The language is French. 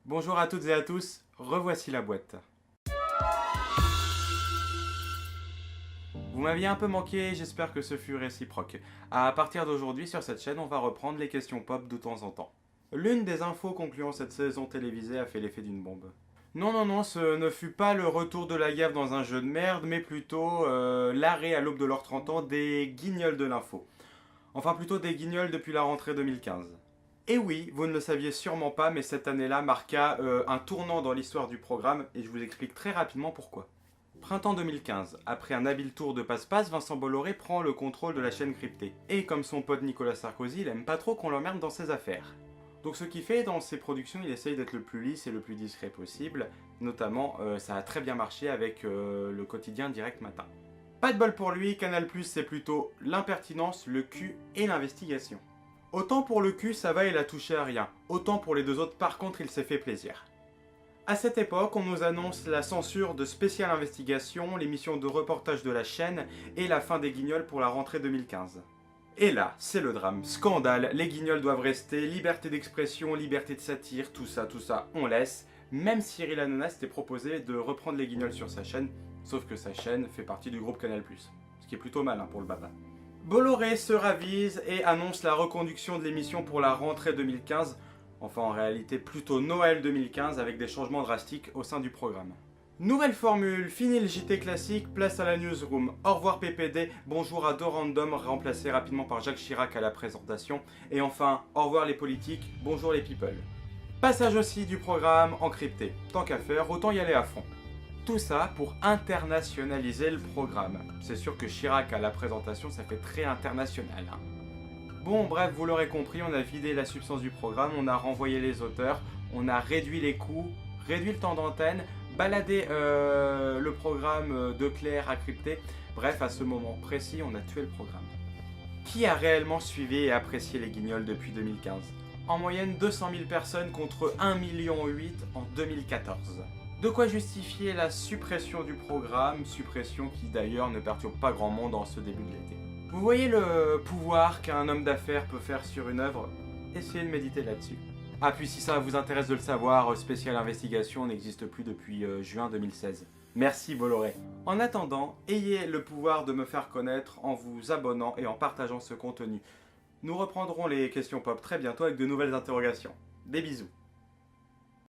Bonjour à toutes et à tous, revoici la boîte. Vous m'aviez un peu manqué, j'espère que ce fut réciproque. À partir d'aujourd'hui, sur cette chaîne, on va reprendre les questions pop de temps en temps. L'une des infos concluant cette saison télévisée a fait l'effet d'une bombe. Non, ce ne fut pas le retour de la gaffe dans un jeu de merde, mais plutôt l'arrêt à l'aube de leurs 30 ans des guignols de l'info. Enfin plutôt des guignols depuis la rentrée 2015. Et oui, vous ne le saviez sûrement pas, mais cette année-là marqua un tournant dans l'histoire du programme, et je vous explique très rapidement pourquoi. Printemps 2015, après un habile tour de passe-passe, Vincent Bolloré prend le contrôle de la chaîne cryptée. Et comme son pote Nicolas Sarkozy, il aime pas trop qu'on l'emmerde dans ses affaires. Donc ce qu'il fait dans ses productions, il essaye d'être le plus lisse et le plus discret possible. Notamment, ça a très bien marché avec le quotidien Direct Matin. Pas de bol pour lui, Canal+, c'est plutôt l'impertinence, le cul et l'investigation. Autant pour le cul, ça va, il a touché à rien. Autant pour les deux autres, par contre, il s'est fait plaisir. À cette époque, on nous annonce la censure de Spécial Investigation, l'émission de reportage de la chaîne et la fin des guignols pour la rentrée 2015. Et là, c'est le drame. Scandale, les guignols doivent rester, liberté d'expression, liberté de satire, tout ça, on laisse. Même Cyril Hanouna s'était proposé de reprendre les guignols sur sa chaîne, sauf que sa chaîne fait partie du groupe Canal+. Ce qui est plutôt malin pour le baba. Bolloré se ravise et annonce la reconduction de l'émission pour la rentrée 2015, enfin en réalité plutôt Noël 2015 avec des changements drastiques au sein du programme. Nouvelle formule, fini le JT classique, place à la newsroom, au revoir PPD, bonjour à deux random remplacés rapidement par Jacques Chirac à la présentation, et enfin au revoir les politiques, bonjour les people. Passage aussi du programme encrypté, tant qu'à faire, autant y aller à fond. Tout ça pour internationaliser le programme. C'est sûr que Chirac à la présentation, ça fait très international. Hein. Bon, bref, vous l'aurez compris, on a vidé la substance du programme, on a renvoyé les auteurs, on a réduit les coûts, réduit le temps d'antenne, baladé le programme de Claire à crypter. Bref, à ce moment précis, on a tué le programme. Qui a réellement suivi et apprécié les guignols depuis 2015 ? En moyenne 200 000 personnes contre 1,8 million en 2014. De quoi justifier la suppression du programme, suppression qui d'ailleurs ne perturbe pas grand monde en ce début de l'été. Vous voyez le pouvoir qu'un homme d'affaires peut faire sur une œuvre ? Essayez de méditer là-dessus. Ah puis si ça vous intéresse de le savoir, Spécial Investigation n'existe plus depuis juin 2016. Merci Bolloré. En attendant, ayez le pouvoir de me faire connaître en vous abonnant et en partageant ce contenu. Nous reprendrons les questions pop très bientôt avec de nouvelles interrogations. Des bisous.